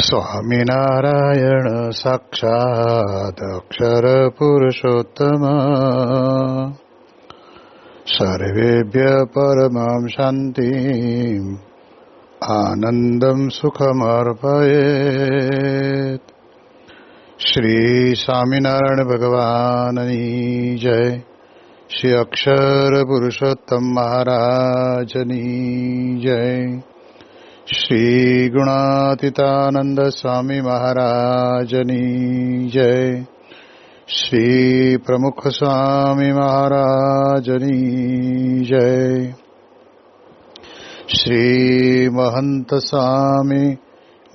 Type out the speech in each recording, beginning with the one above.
સ્વામિનારાયણ સાક્ષાત અક્ષર પુરુષોત્તમ સર્વેભ્ય પરમાં શાંતિં આનંદં સુખમર્પયેત. શ્રી સ્વામિનારાયણ ભગવાનની જય. શ્રી અક્ષર પુરુષોત્તમ મહારાજની જય. શ્રી ગુણાતીતાનંદ સ્વામી મહારાજની જય. શ્રી પ્રમુખ સ્વામી મહારાજની જય. શ્રી મહંત સ્વામી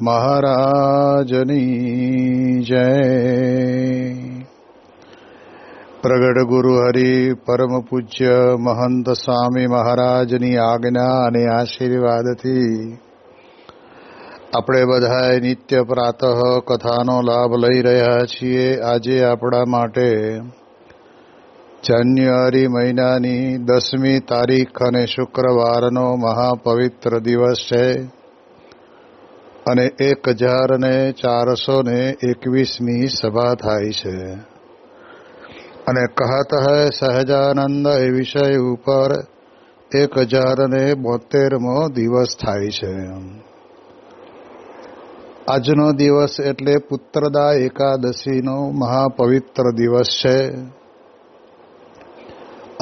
મહારાજની જય. પ્રગટ ગુરુ હરિ પરમ પૂજ્ય મહંત સ્વામી મહારાજની આજ્ઞા અને આશીર્વાદથી આપણે બધાએ નિત્ય પ્રાતઃ કથાનો લાભ લઈ રહ્યા છીએ. આજે આપણા માટે જાન્યુઆરી મહિનાની 10મી તારીખ અને શુક્રવારનો મહાપવિત્ર દિવસ છે અને 1421મી સભા થાય છે. અને કહત હૈ સહજાનંદ એ વિષય ઉપર 1072મો દિવસ થાય છે. આજનો દિવસ એટલે પુત્રદા એકાદશીનો મહાપવિત્ર દિવસ છે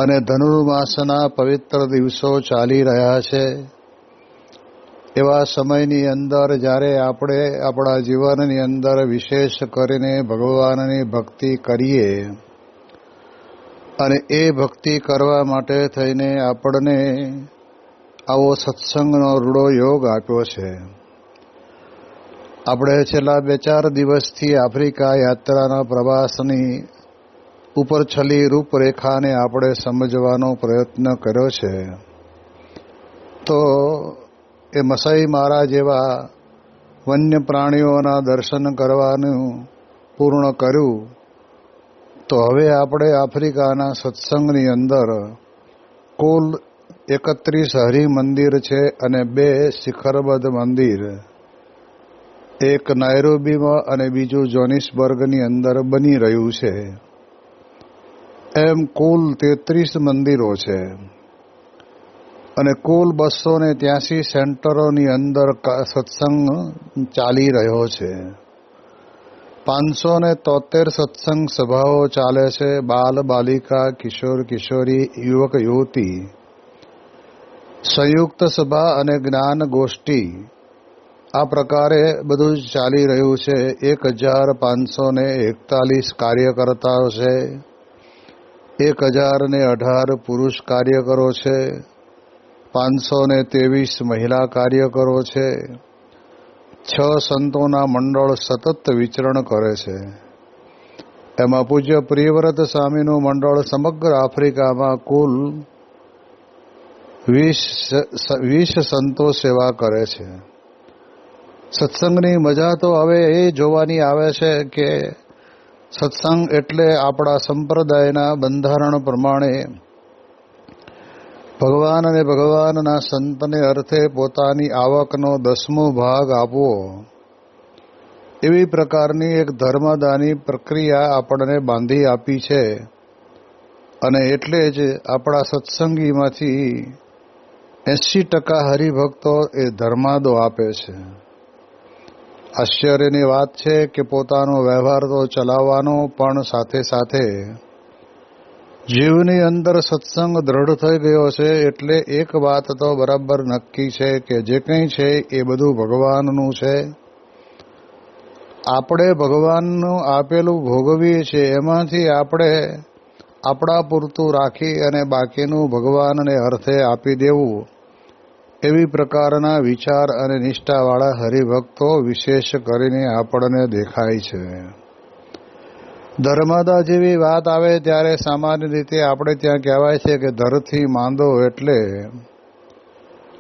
અને ધનુર્માસના પવિત્ર દિવસો ચાલી રહ્યા છે. એવા સમયની અંદર જ્યારે આપણે આપણા જીવનની અંદર વિશેષ કરીને ભગવાનની ભક્તિ કરીએ અને એ ભક્તિ કરવા માટે થઈને આપણને આવો સત્સંગનો રૂડો યોગ આપ્યો છે. આપણે છેલ્લા 2-4 દિવસથી આફ્રિકા યાત્રાના પ્રવાસની ઉપર છલી રૂપરેખાને આપણે સમજવાનો પ્રયત્ન કર્યો છે. તો એ મસાઈ મારા જેવા વન્ય પ્રાણીઓના દર્શન કરવાનું પૂર્ણ કર્યું. તો હવે આપણે આફ્રિકાના સત્સંગની અંદર કુલ 31 હરિ મંદિર છે અને 2 શિખરબદ્ધ મંદિર, એક નાયરોબીમાં અને બીજું જોનિસબર્ગની અંદર બની રહ્યું છે. એમ કુલ 33 મંદિરો છે અને કુલ 283 સેન્ટરોની અંદર સત્સંગ ચાલી રહ્યો છે. 573 સત્સંગ સભાઓ ચાલે છે. બાલ બાલિકા, કિશોર કિશોરી, યુવક યુવતી, સંયુક્ત સભા અને જ્ઞાન ગોષ્ઠી, આ પ્રકારે બધું ચાલી રહ્યું છે. 1541 કાર્યકર્તાઓ છે, 1018 પુરુષ કાર્યકરો છે, 523 મહિલા કાર્યકરો છે. 6 સંતોના મંડળ સતત વિચરણ કરે છે. એમાં પૂજ્ય પ્રિયવ્રત સ્વામીનું મંડળ સમગ્ર આફ્રિકામાં કુલ 20 સંતો સેવા કરે છે. સત્સંગની મજા તો હવે એ જોવાની આવે છે કે સત્સંગ એટલે આપણા સંપ્રદાયના બંધારણ પ્રમાણે ભગવાન અને ભગવાનના સંતને અર્થે પોતાની આવકનો 10મો ભાગ આપવો, એવી પ્રકારની એક ધર્મદાની પ્રક્રિયા આપણને બાંધી આપી છે. અને એટલે જ આપણા સત્સંગીમાંથી 80% હરિભક્તો એ ધર્માદો આપે છે. આશ્ચર્યની વાત છે કે પોતાનો વ્યવહાર તો ચલાવવાનો, પણ સાથે સાથે જીવની અંદર સત્સંગ દ્રઢ થઈ ગયો છે. એટલે એક વાત તો બરાબર નક્કી છે કે જે કંઈ છે એ બધું ભગવાનનું છે. આપણે ભગવાનનું આપેલું ભોગવીએ છીએ, એમાંથી આપણે આપણા પૂરતું રાખી અને બાકીનું ભગવાનને અર્થે આપી દેવું, એવી પ્રકારના વિચાર અને નિષ્ઠાવાળા હરિભક્તો વિશેષ કરીને આપણને દેખાય છે. ધર્માદા જેવી વાત આવે ત્યારે સામાન્ય રીતે આપણે ત્યાં કહેવાય છે કે ધરથી માંદો. એટલે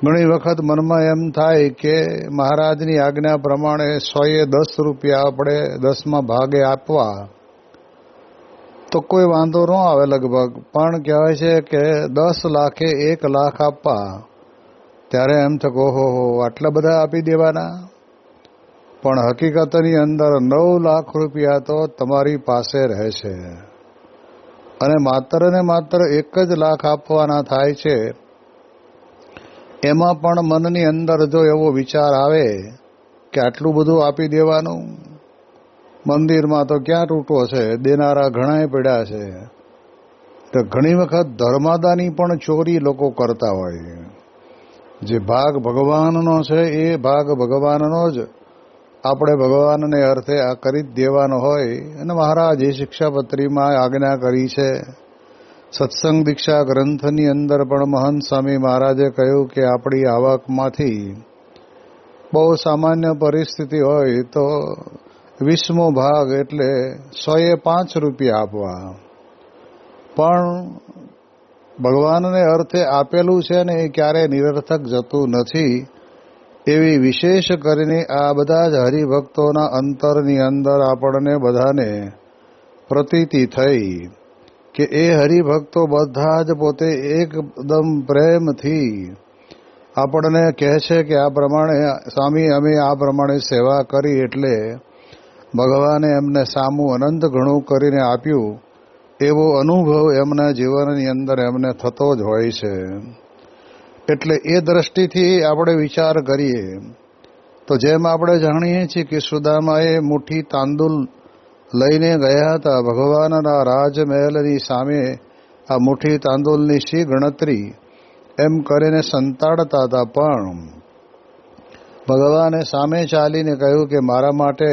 ઘણી વખત મનમાં એમ થાય કે મહારાજની આજ્ઞા પ્રમાણે 110 રૂપિયા આપણે 10મા ભાગે આપવા તો કોઈ વાંધો ન આવે લગભગ. પણ કહેવાય છે કે 10 લાખે 1 લાખ આપવા, ત્યારે એમ થકો હો આટલા બધા આપી દેવાના. પણ હકીકતની અંદર 9 લાખ રૂપિયા તો તમારી પાસે રહેશે અને માત્ર ને માત્ર 1 જ લાખ આપવાના થાય છે. એમાં પણ મનની અંદર જો એવો વિચાર આવે કે આટલું બધું આપી દેવાનું, મંદિરમાં તો ક્યાં તૂટો છે, દેનારા ઘણાય પડ્યા છે. તો ઘણી વખત ધર્માદાની પણ ચોરી લોકો કરતા હોય. જે ભાગ ભગવાનનો છે એ ભાગ ભગવાનનો જ આપણે ભગવાનને અર્થે આ કરી જ દેવાનો હોય. અને મહારાજે શિક્ષાપત્રીમાં આજ્ઞા કરી છે. સત્સંગ દીક્ષા ગ્રંથની અંદર પણ મહંત સ્વામી મહારાજે કહ્યું કે આપણી આવકમાંથી બહુ સામાન્ય પરિસ્થિતિ હોય તો 20મો ભાગ એટલે 105 રૂપિયા આપવા. પણ ભગવાનને અર્થે આપેલું છે ને એ ક્યારેય નિરર્થક જતું નથી. એવી વિશેષ કરીને આ બધા જ હરિભક્તોના અંતરની અંદર આપણને બધાને પ્રતીતિ થઈ કે એ હરિભક્તો બધા જ પોતે એકદમ પ્રેમથી આપણને કહે છે કે આ પ્રમાણે સ્વામી અમે આ પ્રમાણે સેવા કરી એટલે ભગવાને એમને સામું અનંત ઘણું કરીને આપ્યું, એવો અનુભવ એમના જીવનની અંદર એમને થતો જ હોય છે. એટલે એ દ્રષ્ટિથી આપણે વિચાર કરીએ તો જેમ આપણે જાણીએ છીએ કે સુદામાએ મુઠ્ઠી તાંદુલ લઈને ગયા હતા ભગવાનના રાજમહેલની સામે, આ મુઠ્ઠી તાંદુલની શી ગણતરી એમ કરીને સંતાડતા હતા. પણ ભગવાને સામે ચાલીને કહ્યું કે મારા માટે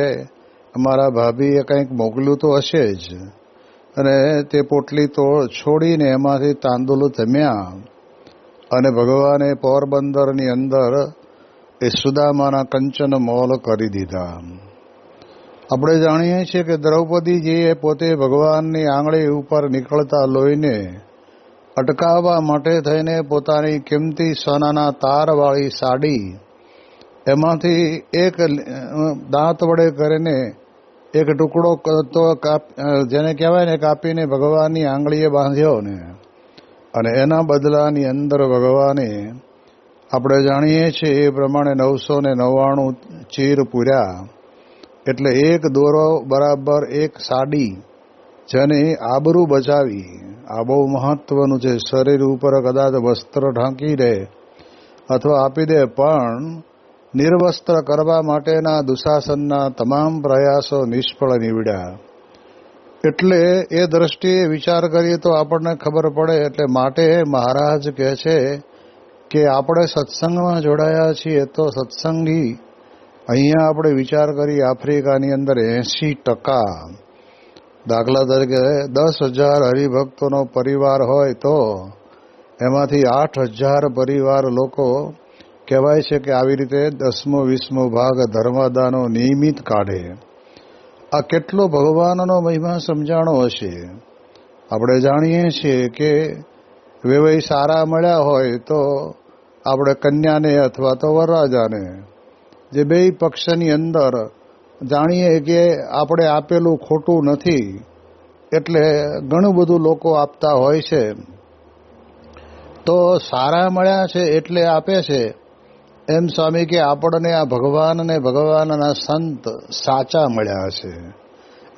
મારા ભાભીએ કંઈક મોકલ્યું તો હશે જ. અને તે પોટલી તો છોડીને એમાંથી તાંદુલ જમ્યા અને ભગવાને પોરબંદરની અંદર એ સુદામાના કંચન મોલ કરી દીધા. આપણે જાણીએ છીએ કે દ્રૌપદીજીએ પોતે ભગવાનની આંગળી ઉપર નીકળતા લોહીને અટકાવવા માટે થઈને પોતાની કિંમતી સોનાના તારવાળી સાડી એમાંથી એક દાંત વડે કરીને એક ટુકડો તો જેને કહેવાય ને કાપીને ભગવાનની આંગળીએ બાંધ્યો ને, અને એના બદલાની અંદર ભગવાને આપણે જાણીએ છીએ એ પ્રમાણે 999 ચીર પૂર્યા. એટલે એક દોરો બરાબર એક સાડી, જેને આબરૂ બચાવી. આ બહુ મહત્વનું છે. શરીર ઉપર કદાચ વસ્ત્ર ઢાંકી દે અથવા આપી દે, પણ નિર્વસ્ત્ર કરવા માટેના દુશાસનના તમામ પ્રયાસો નિષ્ફળ નીવડ્યા. એટલે એ દ્રષ્ટિએ વિચાર કરીએ તો આપણને ખબર પડે. એટલે માટે મહારાજ કહે છે કે આપણે સત્સંગમાં જોડાયા છીએ તો સત્સંગી અહીંયા આપણે વિચાર કરીએ આફ્રિકાની અંદર 80%, દાખલા તરીકે 10,000 હરિભક્તોનો પરિવાર હોય તો એમાંથી 8,000 પરિવાર લોકો કહેવાય છે કે આવી રીતે 10મો 20મો ભાગ ધર્મદાનો નિયમિત કાઢે. આ કેટલો ભગવાનનો મહિમા સમજાણો હશે. આપણે જાણીએ છીએ કે વેવાઈ સારા મળ્યા હોય તો આપણે કન્યાને અથવા તો વરરાજાને, જે બે પક્ષની અંદર જાણીએ કે આપણે આપેલું ખોટું નથી, એટલે ઘણું બધું લોકો આપતા હોય છે. તો સારા મળ્યા છે એટલે આપે છે. એમ સ્વામી કે આપણને આ ભગવાન અને ભગવાનના સંત સાચા મળ્યા છે.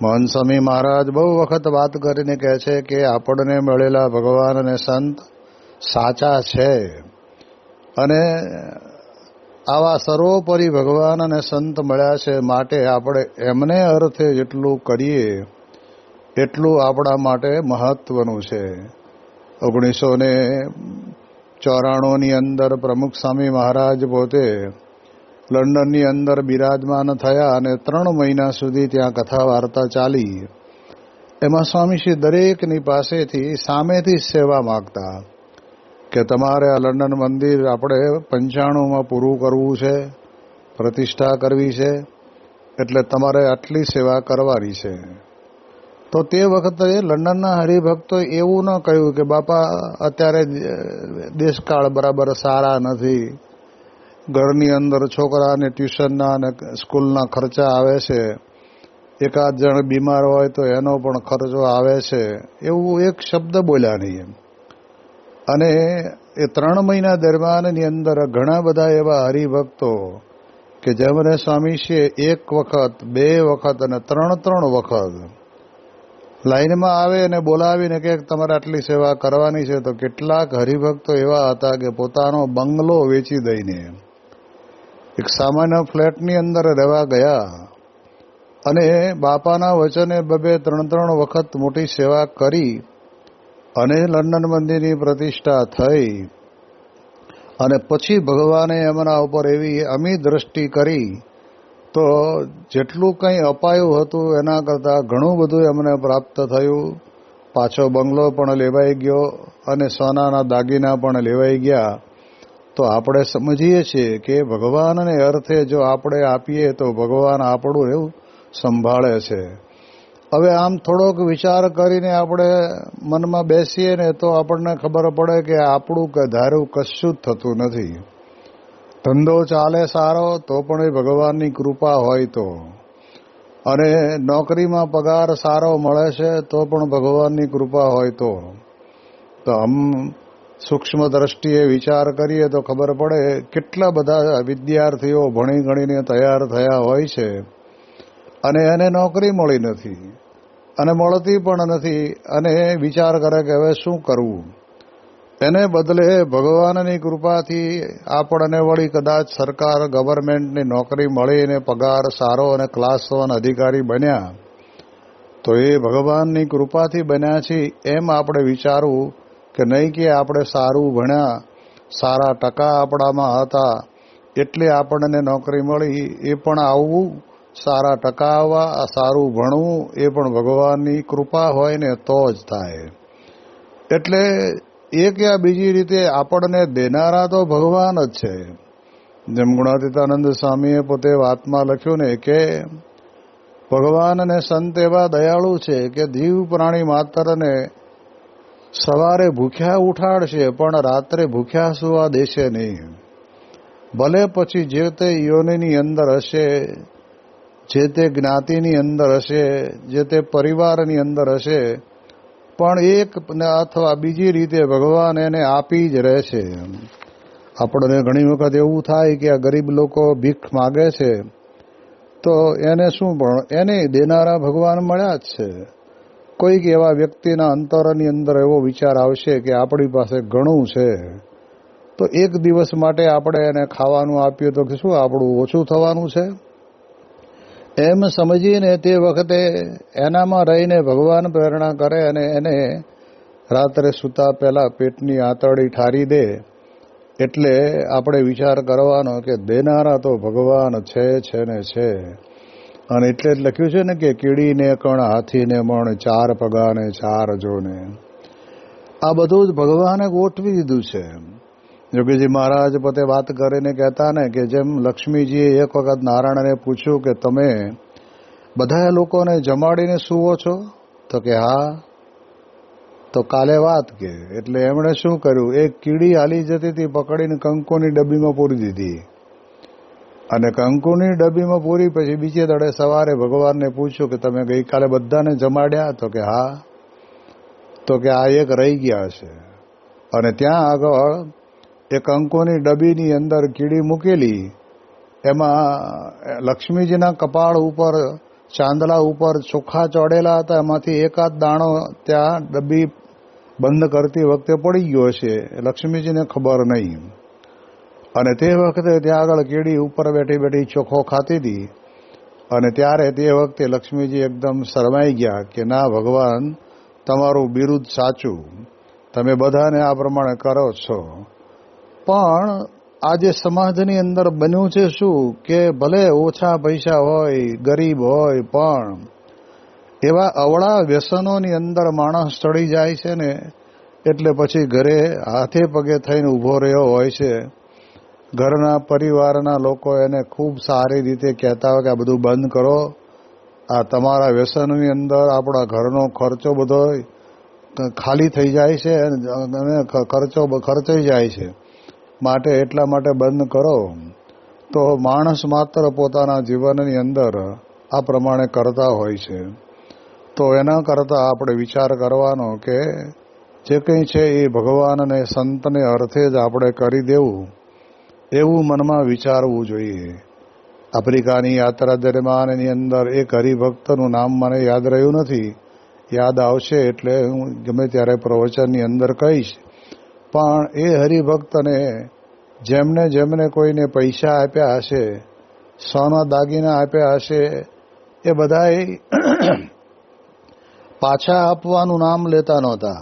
મહંત સ્વામી મહારાજ બહુ વખત વાત કરીને કહે છે કે આપણને મળેલા ભગવાન અને સંત સાચા છે. અને આવા સર્વોપરી ભગવાન અને સંત મળ્યા છે, માટે આપણે એમને અર્થે જેટલું કરીએ એટલું આપણા માટે મહત્વનું છે. 1994ની અંદર પ્રમુખ સ્વામી મહારાજ પોતે લંડનની અંદર બિરાજમાન થયા અને 3 મહિના સુધી ત્યાં કથા વાર્તા ચાલી. એમાં સ્વામીશ્રી દરેકની પાસેથી સામેથી સેવા માગતા કે તમારે આ લંડન મંદિર આપણે 95માં પૂરું કરવું છે, પ્રતિષ્ઠા કરવી છે, એટલે તમારે આટલી સેવા કરવાની છે. તો તે વખતે લંડનના હરિભક્તોએ એવું ન કહ્યું કે બાપા અત્યારે દેશકાળ બરાબર સારા નથી, ઘરની અંદર છોકરાને ટ્યુશનના અને સ્કૂલના ખર્ચા આવે છે, એકાદ જણ બીમાર હોય તો એનો પણ ખર્ચો આવે છે, એવું એક શબ્દ બોલ્યા નહીં. અને એ 3 મહિના દરમિયાનની અંદર ઘણા બધા એવા હરિભક્તો કે જેમને સ્વામીશ્રીએ એક વખત, બે વખત અને ત્રણ વખત લાઈનમાં આવે અને બોલાવીને કે તમારે આટલી સેવા કરવાની છે, તો કેટલાક હરિભક્તો એવા હતા કે પોતાનો બંગલો વેચી દઈને એક સામાન્ય ફ્લેટની અંદર રહેવા ગયા અને બાપાના વચને બે ત્રણ વખત મોટી સેવા કરી અને લંડન મંદિરની પ્રતિષ્ઠા થઈ અને પછી ભગવાને એમના ઉપર એવી અમી દ્રષ્ટિ કરી તો જેટલું કંઈ અપાયું હતું એના કરતાં ઘણું બધું એમને પ્રાપ્ત થયું. પાછો બંગલો પણ લેવાઈ ગયો અને સોનાના દાગીના પણ લેવાઈ ગયા. તો આપણે સમજીએ છીએ કે ભગવાનને અર્થે જો આપણે આપીએ તો ભગવાન આપણું એવું સંભાળે છે. હવે આમ થોડોક વિચાર કરીને આપણે મનમાં બેસીએ ને તો આપણને ખબર પડે કે આપણું ધાર્યું કશું જ થતું નથી. ધંધો ચાલે સારો તો પણ એ ભગવાનની કૃપા હોય તો, અને નોકરીમાં પગાર સારો મળે છે તો પણ ભગવાનની કૃપા હોય તો આમ સૂક્ષ્મ દ્રષ્ટિએ વિચાર કરીએ તો ખબર પડે કેટલા બધા વિદ્યાર્થીઓ ભણી ગણીને તૈયાર થયા હોય છે અને એને નોકરી મળી નથી અને મળતી પણ નથી અને વિચાર કરે કે હવે શું કરવું. એને બદલે ભગવાનની કૃપાથી આપણને વળી કદાચ સરકાર ગવર્મેન્ટની નોકરી મળીને પગાર સારો અને ક્લાસ 1 અધિકારી બન્યા તો એ ભગવાનની કૃપાથી બન્યા છે એમ આપણે વિચારવું કે નહીં કે આપણે સારું ભણ્યા, સારા ટકા આપણામાં હતા એટલે આપણને નોકરી મળી. એ પણ આવવું, સારા ટકા આવવા, સારું ભણવું એ પણ ભગવાનની કૃપા હોય ને તો જ થાય. એટલે એક યા બીજી રીતે આપણને દેનારા તો ભગવાન જ છે. જેમ ગુણાતીતાનંદ સ્વામીએ પોતે વાતમાં લખ્યું ને કે ભગવાન અને સંત એવા દયાળુ છે કે જીવ પ્રાણી માત્રને સવારે ભૂખ્યા ઉઠાડશે પણ રાત્રે ભૂખ્યા સુવા દેશે નહીં. ભલે પછી જે તે યોનિની અંદર હશે, જે તે જ્ઞાતિની અંદર હશે, જે તે પરિવારની અંદર હશે, પણ એક અથવા બીજી રીતે ભગવાન એને આપી જ રહે છે. આપણને ઘણી વખત એવું થાય કે આ ગરીબ લોકો ભીખ માગે છે તો એને શું પણ એને દેનારા ભગવાન મળ્યા જ છે. કોઈક એવા વ્યક્તિના અંતરની અંદર એવો વિચાર આવશે કે આપણી પાસે ઘણું છે તો એક દિવસ માટે આપણે એને ખાવાનું આપીએ તો શું આપણું ઓછું થવાનું છે? એમ સમજીને તે વખતે એનામાં રહીને ભગવાન પ્રેરણા કરે અને એને રાત્રે સૂતા પહેલાં પેટની આંતરડી ઠારી દે. એટલે આપણે વિચાર કરવાનો કે દેનારા તો ભગવાન છે ને છે. અને એટલે જ લખ્યું છે ને કે કીડીને કણ, હાથીને મણ, 4 પગાને 4 જોને. આ બધું જ ભગવાને ગોઠવી દીધું છે. યોગીજી મહારાજ પોતે વાત કરીને કહેતા ને કે જેમ લક્ષ્મીજીએ એક વખત નારાયણને પૂછ્યું કે તમે બધા લોકોને જમાડીને સૂવો છો? તો કે હા. તો કાલે વાત કે એટલે એમણે શું કર્યું, એક કીડી હાલી જતી હતી પકડીને કંકુની ડબ્બીમાં પૂરી દીધી અને કંકુની ડબ્બીમાં પૂરી પછી બીજે દાડે સવારે ભગવાનને પૂછ્યું કે તમે ગઈકાલે બધાને જમાડ્યા? તો કે હા. તો કે આ એક રહી ગયા છે. અને ત્યાં આગળ એ કંકુની ડબ્બીની અંદર કીડી મૂકેલી, એમાં લક્ષ્મીજીના કપાળ ઉપર, ચાંદલા ઉપર ચોખા ચોડેલા હતા. એમાંથી એકાદ દાણો ત્યાં ડબ્બી બંધ કરતી વખતે પડી ગયો છે, લક્ષ્મીજીને ખબર નહીં. અને તે વખતે ત્યાં આગળ કીડી ઉપર બેઠી બેઠી ચોખ્ખો ખાતી હતી. અને ત્યારે તે વખતે લક્ષ્મીજી એકદમ શરમાઈ ગયા કે ના ભગવાન, તમારું બિરુદ સાચું, તમે બધાને આ પ્રમાણે કરો છો. પણ આજે સમાજની અંદર બન્યું છે શું કે ભલે ઓછા પૈસા હોય, ગરીબ હોય, પણ એવા અવળા વ્યસનોની અંદર માણસ ચડી જાય છે ને એટલે પછી ઘરે હાથે પગે થઈને ઊભો રહ્યો હોય છે. ઘરના પરિવારના લોકો એને ખૂબ સારી રીતે કહેતા હોય કે આ બધું બંધ કરો, આ તમારા વ્યસનની અંદર આપણા ઘરનો ખર્ચો બધો ખાલી થઈ જાય છે અને ખર્ચાઈ જાય છે, માટે એટલા માટે બંધ કરો. તો માણસ માત્ર પોતાના જીવનની અંદર આ પ્રમાણે કરતા હોય છે. તો એના કરતાં આપણે વિચાર કરવાનો કે જે કંઈ છે એ ભગવાન અને સંતને અર્થે જ આપણે કરી દેવું, એવું મનમાં વિચારવું જોઈએ. આફ્રિકાની યાત્રા દરમિયાનની અંદર એક હરિભક્તનું નામ મને યાદ રહ્યું નથી, યાદ આવશે એટલે હું ગમે ત્યારે પ્રવચનની અંદર કહીશ. પણ એ હરિભક્તને જેમને જેમને કોઈને પૈસા આપ્યા હશે, સોના દાગીના આપ્યા હશે, એ બધાએ પાછા આપવાનું નામ લેતા નહોતા.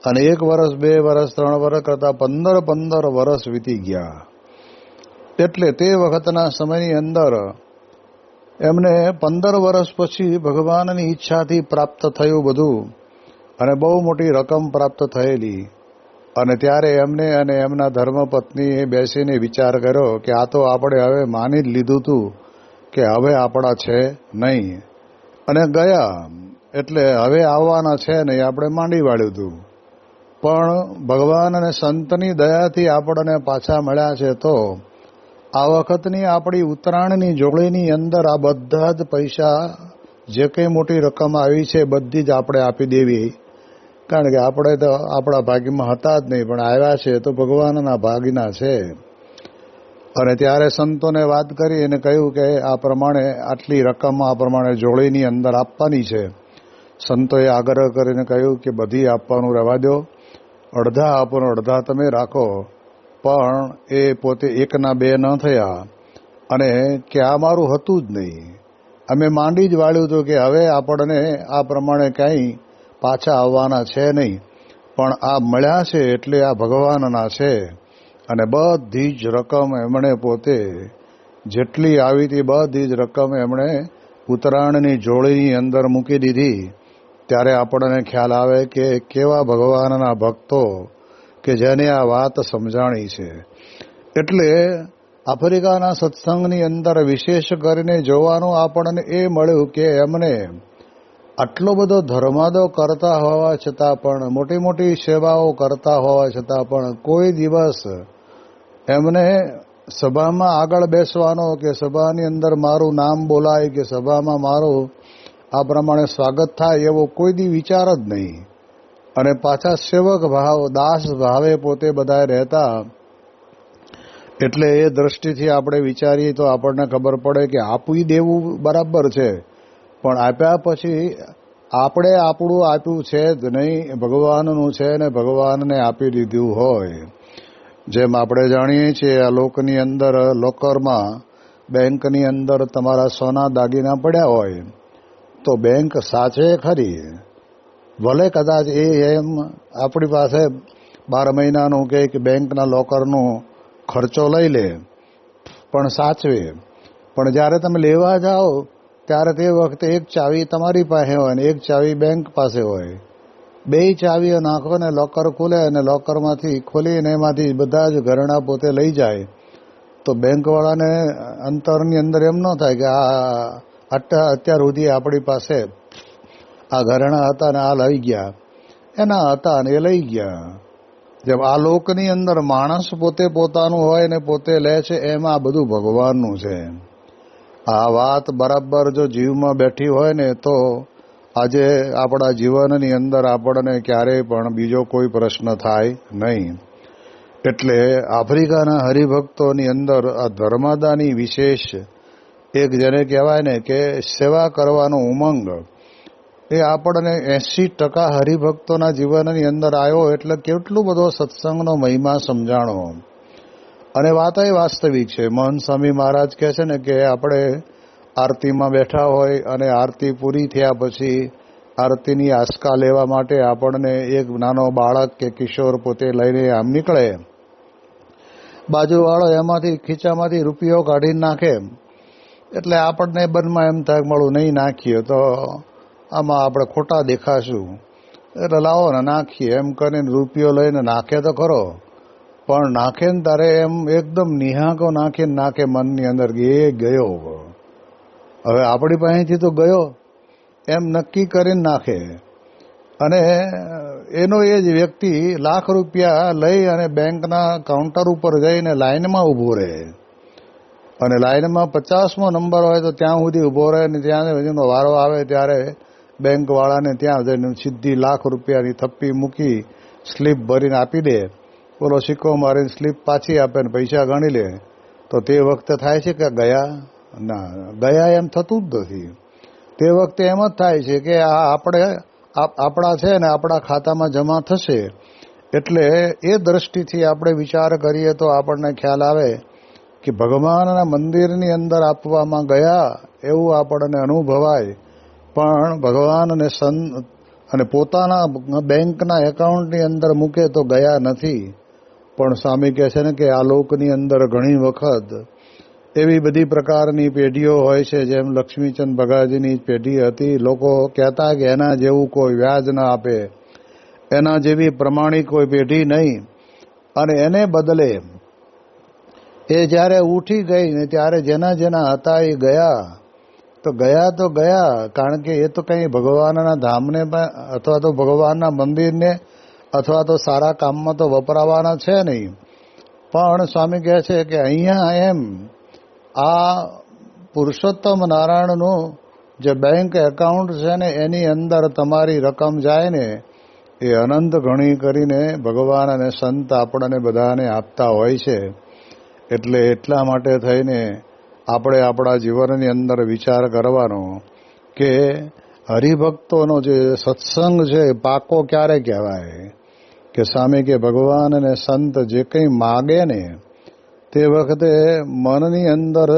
અને 1 વર્ષ, 2 વર્ષ, 3 વર્ષ કરતાં 15 વર્ષ વીતી ગયા. એટલે તે વખતના સમયની અંદર એમને 15 વર્ષ પછી ભગવાનની ઈચ્છાથી પ્રાપ્ત થયું બધું, અને બહુ મોટી રકમ પ્રાપ્ત થયેલી. અને ત્યારે એમને અને એમના ધર્મપત્નીએ બેસીને વિચાર કર્યો કે આ તો આપણે હવે માની જ લીધું હતું કે હવે આપણા છે નહીં, અને ગયા એટલે હવે આવવાના છે નહીં, આપણે માંડી વાળ્યું હતું. પણ ભગવાન અને સંતની દયાથી આપણને પાછા મળ્યા છે. તો આ વખતની આપણી ઉત્તરાયણની જોડીની અંદર આ બધા જ પૈસા, જે કંઈ મોટી રકમ આવી છે, બધી જ આપણે આપી દેવી. કારણ કે આપણે તો આપણા ભાગ્યમાં હતા જ નહીં, પણ આવ્યા છે તો ભગવાનના ભાગના છે. અને ત્યારે સંતોને વાત કરી અને કહ્યું કે આ પ્રમાણે આટલી રકમ આ પ્રમાણે જોડીની અંદર આપવાની છે. સંતોએ આગ્રહ કરીને કહ્યું કે બધી આપવાનું રહેવા દો, અડધા આપો, અડધા તમે રાખો. પણ એ પોતે 1ના 2 ન થયા, અને કે આ મારું હતું જ નહીં, અમે માંડી જ વાળ્યું હતું કે હવે આપણને આ પ્રમાણે કાંઈ પાછા આવવાના છે નહીં, પણ આ મળ્યા છે એટલે આ ભગવાનના છે. અને બધી જ રકમ એમણે પોતે જેટલી આવી હતી બધી જ રકમ એમણે ઉત્તરાયણની જોડીની અંદર મૂકી દીધી. ત્યારે આપણને ખ્યાલ આવે કે કેવા ભગવાનના ભક્તો કે જેને આ વાત સમજાણી છે. એટલે આફ્રિકાના સત્સંગની અંદર વિશેષ કરીને જોવાનું આપણને એ મળ્યું કે એમને આટલો બધો ધર્માદો કરતા હોવા છતાં પણ, મોટી મોટી સેવાઓ કરતા હોવા છતાં પણ કોઈ દિવસ એમને સભામાં આગળ બેસવાનો કે સભાની અંદર મારું નામ બોલાય કે સભામાં મારું આ પ્રમાણે સ્વાગત થાય એવો કોઈ દી વિચાર જ નહીં. અને પાછા સેવક ભાવ, દાસ ભાવે પોતે બધા રહેતા. એટલે એ દ્રષ્ટિથી આપણે વિચારીએ તો આપણને ખબર પડે કે આપી દેવું બરાબર છે, પણ આપ્યા પછી આપણે આપણું આપ્યું છે જ નહીં, ભગવાનનું છે ને ભગવાનને આપી દીધું હોય. જેમ આપણે જાણીએ છીએ આ લોકની અંદર, લોકરમાં, બેંકની અંદર તમારા સોના દાગીના પડ્યા હોય તો બેંક સાચે ખરી. ભલે કદાચ એ એમ આપણી પાસે 12 મહિનાનું કે બેંકના લોકરનું ખર્ચો લઈ લે, પણ સાચવે. પણ જ્યારે તમે લેવા જાઓ ત્યારે તે વખતે એક ચાવી તમારી પાસે હોય ને એક ચાવી બેંક પાસે હોય. 2 ચાવીઓ નાખો ને લોકર ખુલે, અને લોકરમાંથી ખોલીને એમાંથી બધા જ ઘરેણાં પોતે લઈ જાય. તો બેંકવાળાને અંતરની અંદર એમ ન થાય કે અત્યાર સુધી આપણી પાસે આ ઘરેણાં હતા ને આ લઈ ગયા, એના હતા ને એ લઈ ગયા. જેમ આ લોકની અંદર માણસ પોતે પોતાનું હોય ને પોતે લે છે, એમ આ બધું ભગવાનનું છે. આ વાત બરાબર જો જીવમાં બેઠી હોય ને તો આજે આપણા જીવનની અંદર આપણને ક્યારેય પણ બીજો કોઈ પ્રશ્ન થાય નહીં. એટલે આફ્રિકાના હરિભક્તોની અંદર આ ધર્માદાની વિશેષ એક જેને કહેવાય ને કે સેવા કરવાનો ઉમંગ, એ આપણને 80% હરિભક્તોના જીવનની અંદર આવ્યો. એટલે કેટલું બધો સત્સંગનો મહિમા સમજાણો. અને વાત એ વાસ્તવિક છે. મોહન સ્વામી મહારાજ કહે છે ને કે આપણે આરતીમાં બેઠા હોય અને આરતી પૂરી થયા પછી આરતીની આસ્કા લેવા માટે આપણને એક નાનો બાળક કે કિશોર પોતે લઈને આમ નીકળે, બાજુવાળો એમાંથી ખીચામાંથી રૂપિયો કાઢીને નાખે. એટલે આપણને બનમાં એમ થાય મળું નહીં નાખીએ તો આમાં આપણે ખોટા દેખાશું, એટલે લાવો ને નાખીએ એમ કરીને રૂપિયો લઈને નાખે તો ખરો, પણ નાખે ને તારે એમ એકદમ નિહાકો નાખીને નાખે મનની અંદર કે એ ગયો, હવે આપણી પાસેથી તો ગયો એમ નક્કી કરીને નાખે. અને એનો એ જ વ્યક્તિ લાખ રૂપિયા લઈ અને બેંકના કાઉન્ટર ઉપર જઈને લાઈનમાં ઊભો રહે, અને લાઈનમાં 50મો નંબર હોય તો ત્યાં સુધી ઊભો રહે, ને ત્યાં એનો વારો આવે ત્યારે બેંકવાળાને ત્યાં જઈને સીધી લાખ રૂપિયાની થપ્પી મૂકી સ્લીપ ભરીને આપી દે. બોલો સિક્કો મારીને સ્લીપ પાછી આપે ને પૈસા ગણી લે. તો તે વખતે થાય છે કે ગયા ના, ગયા એમ થતું જ નથી. તે વખતે એમ જ થાય છે કે આ આપણા છે ને આપણા ખાતામાં જમા થશે. એટલે એ દ્રષ્ટિથી આપણે વિચાર કરીએ તો આપણને ખ્યાલ આવે કે ભગવાનના મંદિરની અંદર આપવામાં ગયા એવું આપણને અનુભવાય, પણ ભગવાન અને સંત અને પોતાના બેંકના એકાઉન્ટની અંદર મૂકે તો ગયા નથી. પણ સ્વામી કહે છે ને કે આ લોકની અંદર ઘણી વખત એવી બધી પ્રકારની પેઢીઓ હોય છે, જેમ લક્ષ્મીચંદ બગાજીની પેઢી હતી. લોકો કહેતા કે એના જેવું કોઈ વ્યાજ ના આપે, એના જેવી પ્રમાણિક કોઈ પેઢી નહીં. અને એને બદલે એ જ્યારે ઉઠી ગઈ ને ત્યારે જેના જેના હતા એ ગયા તો ગયા, કારણ કે એ તો કંઈ ભગવાનના ધામને અથવા તો ભગવાનના મંદિરને અથવા તો સારા કામમાં તો વપરાવાના છે નહીં. પણ સ્વામી કહે છે કે અહીંયા એમ આ પુરુષોત્તમ નારાયણનું જે બેંક એકાઉન્ટ છે ને એની અંદર તમારી રકમ જાય ને એ અનંત ગણી કરીને ભગવાન અને સંત આપણને બધાને આપતા હોય છે. એટલે એટલા માટે થઈને આપણે આપણા જીવનની અંદર વિચાર કરવાનો કે હરિભક્તોનો જે સત્સંગ છે એ પાકો ક્યારે કહેવાય કે સ્વામી કે ભગવાન અને સંત જે કંઈ માગે ને તે વખતે મનની અંદર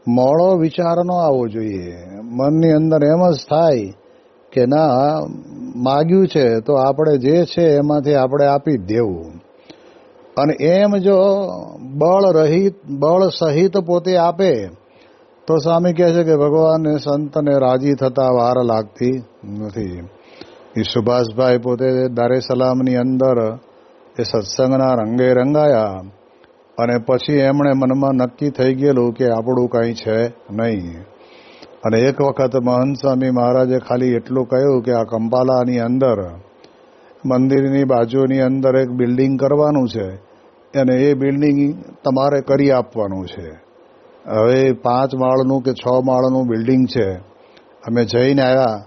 મોડો વિચાર ન આવવો જોઈએ. મનની અંદર એમ જ થાય કે ના, માગ્યું છે તો આપણે જે છે એમાંથી આપણે આપી જ દેવું. અને એમ જો બળ સહિત પોતે આપે તો સ્વામી કહે છે કે ભગવાનને સંતને રાજી થતા વાર લાગતી નથી. એ સુભાષભાઈ પોતે દારે સલામની અંદર એ સત્સંગના રંગે રંગાયા અને પછી એમણે મનમાં નક્કી થઈ ગયેલું કે આપણું કંઈ છે નહીં. અને એક વખત મહંત સ્વામી મહારાજે ખાલી એટલું કહ્યું કે આ કંપાલાની અંદર મંદિરની બાજુની અંદર એક બિલ્ડિંગ કરવાનું છે અને એ બિલ્ડિંગ તમારે કરી આપવાનું છે. હવે 5 માળનું કે 6 માળનું બિલ્ડિંગ છે. અમે જઈને આવ્યા,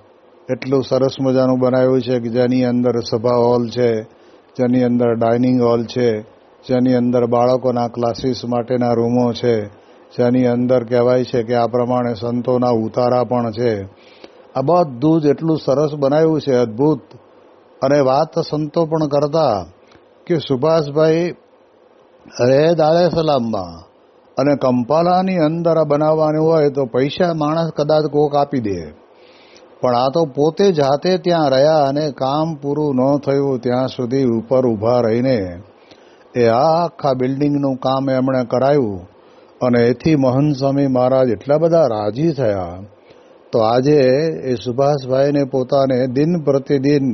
એટલું સરસ મજાનું બનાવ્યું છે કે જેની અંદર સભા હોલ છે, જેની અંદર ડાઇનિંગ હોલ છે, જેની અંદર બાળકોના ક્લાસીસ માટેના રૂમો છે, જેની અંદર કહેવાય છે કે આ પ્રમાણે સંતોના ઉતારા પણ છે. આ બધું જ એટલું સરસ બનાવ્યું છે, અદ્ભુત. અને વાત સંતો પણ કરતા કે સુભાષભાઈ રહે દારે સલામમાં અને કંપાલાની અંદર બનાવવાનું હોય તો પૈસા માણસ કદાચ કોક આપી દે, પણ આ તો પોતે જાતે ત્યાં રહ્યા અને કામ પૂરું ન થયું ત્યાં સુધી ઉપર ઊભા રહીને એ આખા બિલ્ડિંગનું કામ એમણે કરાયું. અને એથી મહંત સ્વામી મહારાજ એટલા બધા રાજી થયા. તો આજે એ સુભાષભાઈને પોતાને દિન પ્રતિદિન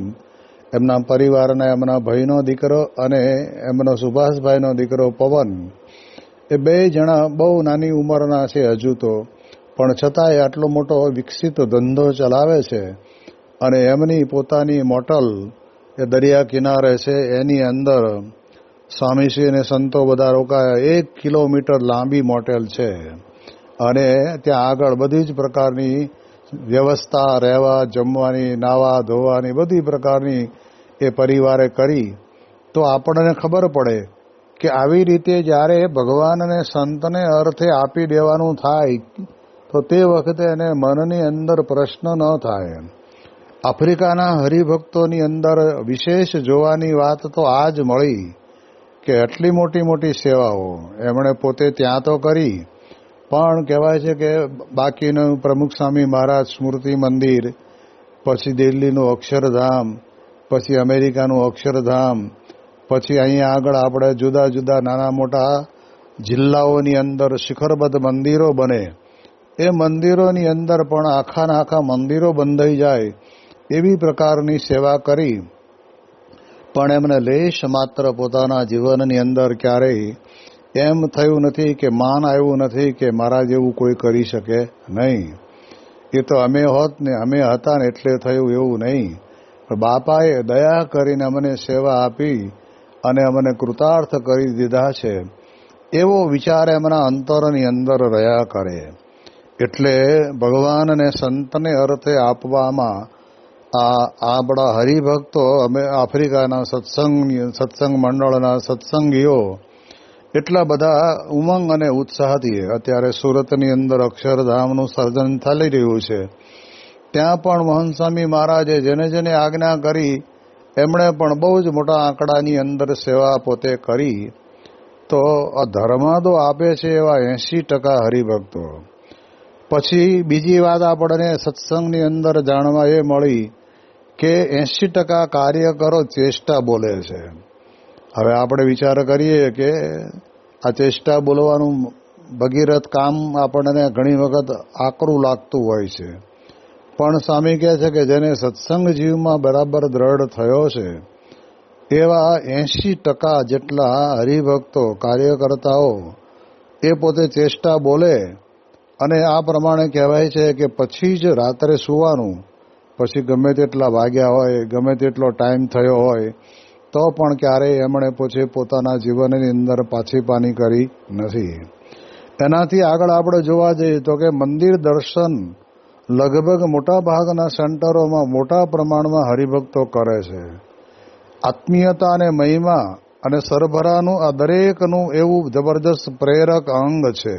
એમના પરિવારના એમના ભાઈનો દીકરો અને એમનો સુભાષભાઈનો દીકરો પવન, એ 2 જણા બહુ નાની ઉંમરના છે હજુ તો, પણ છતાંય આટલો મોટો વિકસિત ધંધો ચલાવે છે. અને એમની પોતાની મોટલ એ દરિયા કિનારે છે, એની અંદર સ્વામીશ્રી અને સંતો બધા રોકાયા. 1 કિલોમીટર લાંબી મોટેલ છે અને ત્યાં આગળ બધી જ પ્રકારની વ્યવસ્થા, રહેવા જમવાની, નાવા ધોવાની બધી પ્રકારની એ પરિવારે કરી. તો આપણને ખબર પડે કે આવી રીતે જ્યારે ભગવાન અને સંતને અર્થે આપી દેવાનું થાય તો તે વખતે એને મનની અંદર પ્રશ્ન ન થાય. આફ્રિકાના હરિભક્તોની અંદર વિશેષ જોવાની વાત તો આ જ મળી કે આટલી મોટી મોટી સેવાઓ એમણે પોતે ત્યાં તો કરી, પણ કહેવાય છે કે બાકીનું પ્રમુખ સ્વામી મહારાજ સ્મૃતિ મંદિર, પછી દિલ્હીનું અક્ષરધામ, પછી અમેરિકાનું અક્ષરધામ, પછી અહીંયા આગળ આપણે જુદા જુદા નાના મોટા જિલ્લાઓની અંદર શિખરબદ્ધ મંદિરો બને. એ મંદિરોની અંદર પણ આખા મંદિરો બંધાઈ જાય એવી પ્રકારની સેવા કરી. પણ એમને લેશ માત્ર પોતાના જીવનની અંદર ક્યારેય એમ થયું નથી કે માન આવ્યું નથી કે મારા જેવું કોઈ કરી શકે નહીં. એ તો અમે હોત ને અમે હતા ને એટલે થયું એવું નહીં. પણ બાપાએ દયા કરીને અમને સેવા આપી અને અમને કૃતાર્થ કરી દીધા છે એવો વિચાર એમના અંતરની અંદર રહ્યા કરે. એટલે ભગવાન અને સંતને અર્થે આપવામાં આપણા હરિભક્તો, અમે આફ્રિકાના સત્સંગ મંડળના સત્સંગીઓ એટલા બધા ઉમંગ અને ઉત્સાહથી અત્યારે સુરતની અંદર અક્ષરધામનું સર્જન ચાલી રહ્યું છે. ત્યાં પણ મહંત સ્વામી મહારાજે જેને જેને આજ્ઞા કરી એમણે પણ બહુ જ મોટા આંકડાની અંદર સેવા પોતે કરી. તો આ ધર્માદો આપે છે એવા 80% હરિભક્તો. પછી બીજી વાત આપણને સત્સંગની અંદર જાણવા એ મળી કે 80% કાર્યકરો ચેષ્ટા બોલે છે. હવે આપણે વિચાર કરીએ કે આ ચેષ્ટા બોલવાનું ભગીરથ કામ આપણને ઘણી વખત આકરું લાગતું હોય છે, પણ સ્વામી કહે છે કે જેને સત્સંગ જીવમાં બરાબર દ્રઢ થયો છે એવા 80% જેટલા હરિભક્તો કાર્યકર્તાઓ એ પોતે ચેષ્ટા બોલે. અને આ પ્રમાણે કહેવાય છે કે પછી જ રાત્રે સૂવાનું, પછી ગમે તેટલા વાગ્યા હોય, ગમે તેટલો ટાઈમ થયો હોય, તો પણ ક્યારેય એમણે પછી પોતાના જીવનની અંદર પાછીપાની કરી નથી. એનાથી આગળ આપણે જોવા જઈએ તો કે મંદિર દર્શન લગભગ મોટા ભાગના સેન્ટરોમાં મોટા પ્રમાણમાં હરિભક્તો કરે છે. આત્મીયતા અને મહિમા અને સરભરાનું આ દરેકનું એવું જબરજસ્ત પ્રેરક અંગ છે,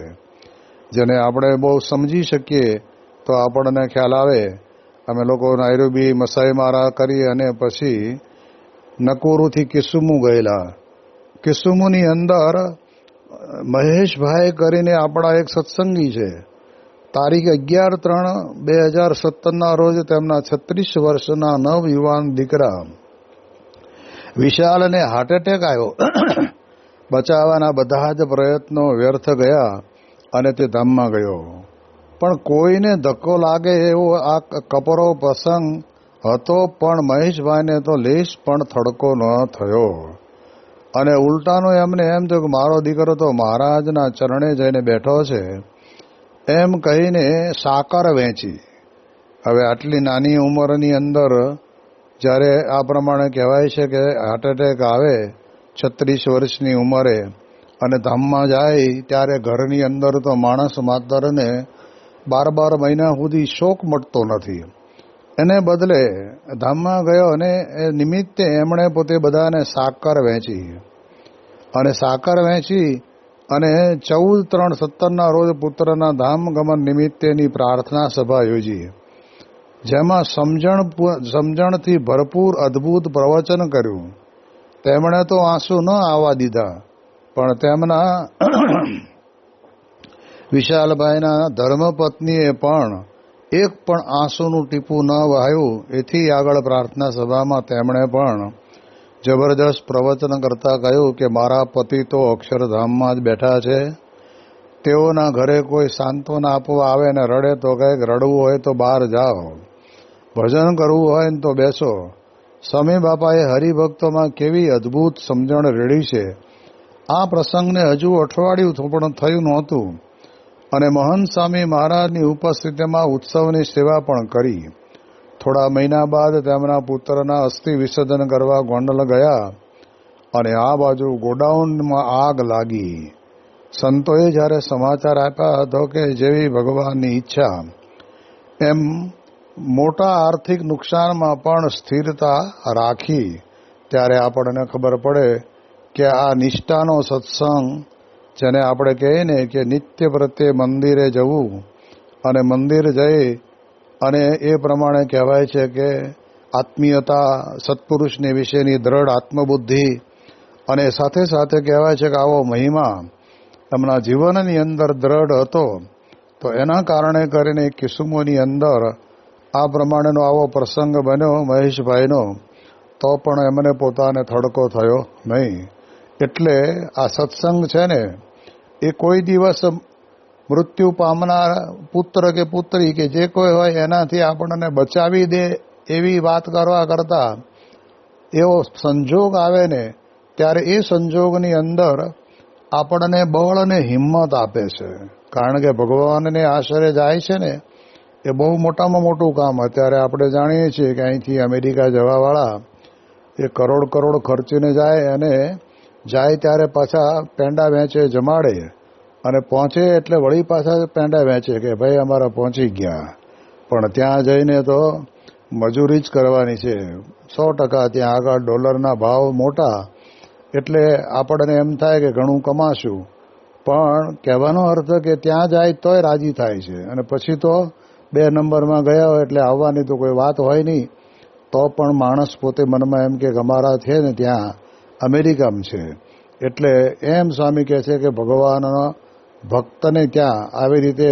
જેને આપણે બહુ સમજી શકીએ તો આપણને ખ્યાલ આવે. અમે લોકો નાયરોબી મસાઈ મારા કરી અને પછી નકોરુથી કિસુમુ ગયેલા. કિસુમુની અંદર મહેશભાઈ કરીને આપણા એક સત્સંગી છે. તારીખ 11/3/2017 રોજ તેમના 36 વર્ષના નવયુવાન દીકરા વિશાલને હાર્ટ એટેક આવ્યો. બચાવવાના બધા જ પ્રયત્નો વ્યર્થ ગયા અને તે ધામમાં ગયો. પણ કોઈને ધક્કો લાગે એવો આ કપરો પ્રસંગ હતો, પણ મહેશભાઈને તો લેશ પણ થડકો ન થયો. અને ઉલટાનું એમને એમ થયું કે મારો દીકરો તો મહારાજના ચરણે જઈને બેઠો છે એમ કહીને સાકર વેચી. હવે આટલી નાની ઉંમરની અંદર જ્યારે આ પ્રમાણે કહેવાય છે કે હાર્ટ એટેક આવે 36 વર્ષની ઉંમરે અને ધામમાં જાય, ત્યારે ઘરની અંદર તો માણસ માતરને 12 મહિના સુધી શોક મટતો નથી. એને બદલે ધામમાં ગયો અને એ નિમિત્તે એમણે પોતે બધાને સાકર વેચી. અને સાકર વેચી અને 14/3/17 રોજ પુત્રના ધામ ગમન નિમિત્તેની પ્રાર્થના સભા યોજી, જેમાં સમજણથી ભરપૂર અદ્ભુત પ્રવચન કર્યું. તેમણે તો આંસુ ન આવવા દીધા, પણ તેમના વિશાલભાઈના ધર્મપત્નીએ પણ એક પણ આંસુનું ટીપું ન વહાયું. એથી આગળ પ્રાર્થના સભામાં તેમણે પણ જબરજસ્ત પ્રવચન કરતા કહ્યું કે મારા પતિ તો અક્ષરધામમાં જ બેઠા છે, તેઓના ઘરે કોઈ સાંત્વના આપવા આવે ને રડે તો કંઈક રડવું હોય તો બહાર જાઓ, ભજન કરવું હોય ને તો બેસો. સ્વામી બાપાએ હરિભક્તોમાં કેવી અદ્ભુત સમજણ રેડી છે. આ પ્રસંગને હજુ અઠવાડિયું પણ થયું નહોતું અને મહંત સ્વામી મહારાજની ઉપસ્થિતિમાં ઉત્સવની સેવા પણ કરી. થોડા મહિના બાદ તેમના પુત્રના અસ્થિ વિસર્જન કરવા ગોંડલ ગયા અને આ બાજુ ગોડાઉનમાં આગ લાગી. સંતોએ જ્યારે સમાચાર આપ્યા હતો કે જેવી ભગવાનની ઈચ્છા, એમ મોટા આર્થિક નુકસાનમાં પણ સ્થિરતા રાખી. ત્યારે આપણને ખબર પડે કે આ નિષ્ઠાનો સત્સંગ, જેને આપણે કહીએ ને કે નિત્ય પ્રત્યે મંદિરે જવું અને મંદિર જઈ અને એ પ્રમાણે કહેવાય છે કે આત્મીયતા, સત્પુરુષની વિશેની દ્રઢ આત્મબુદ્ધિ અને સાથે સાથે કહેવાય છે કે આવો મહિમા એમના જીવનની અંદર દ્રઢ હતો. તો એના કારણે કરીને કિસુમોની અંદર આ પ્રમાણેનો આવો પ્રસંગ બન્યો મહેશભાઈનો, તો પણ એમને પોતાને થડકો થયો નહીં. એટલે આ સત્સંગ છે ને એ કોઈ દિવસ મૃત્યુ પામનાર પુત્ર કે પુત્રી કે જે કોઈ હોય એનાથી આપણને બચાવી દે એવી વાત કરવા કરતાં એવો સંજોગ આવે ને ત્યારે એ સંજોગની અંદર આપણને બળ અને હિંમત આપે છે. કારણ કે ભગવાનને આશરે જાય છે ને એ બહુ મોટામાં મોટું કામ. અત્યારે આપણે જાણીએ છીએ કે અહીંથી અમેરિકા જવાવાળા એ કરોડ ખર્ચીને જાય અને જાય ત્યારે પાછા પેંડા વેચે, જમાડે અને પહોંચે એટલે વળી પાછા પેંડા વેચે કે ભાઈ અમારા પહોંચી ગયા. પણ ત્યાં જઈને તો મજૂરી જ કરવાની છે 100%. ત્યાં આગળ ડોલરના ભાવ મોટા એટલે આપણને એમ થાય કે ઘણું કમાશું, પણ કહેવાનો અર્થ કે ત્યાં જાય તોય રાજી થાય છે, અને પછી તો 2 નંબરમાં ગયા હોય એટલે આવવાની તો કોઈ વાત હોય નહીં. તો પણ માણસ પોતે મનમાં એમ કે અમારા છે ને ત્યાં અમેરિકામાં છે. એટલે એમ સ્વામી કહે છે કે ભગવાનના ભક્તને ત્યાં આવી રીતે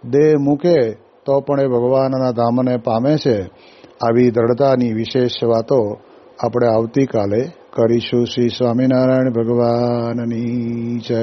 દેહ મૂકે તો પણ એ ભગવાનના ધામને પામે છે. આવી દ્રઢતાની વિશેષ વાતો આપણે આવતીકાલે કરીશું. શ્રી સ્વામિનારાયણ ભગવાનની જય.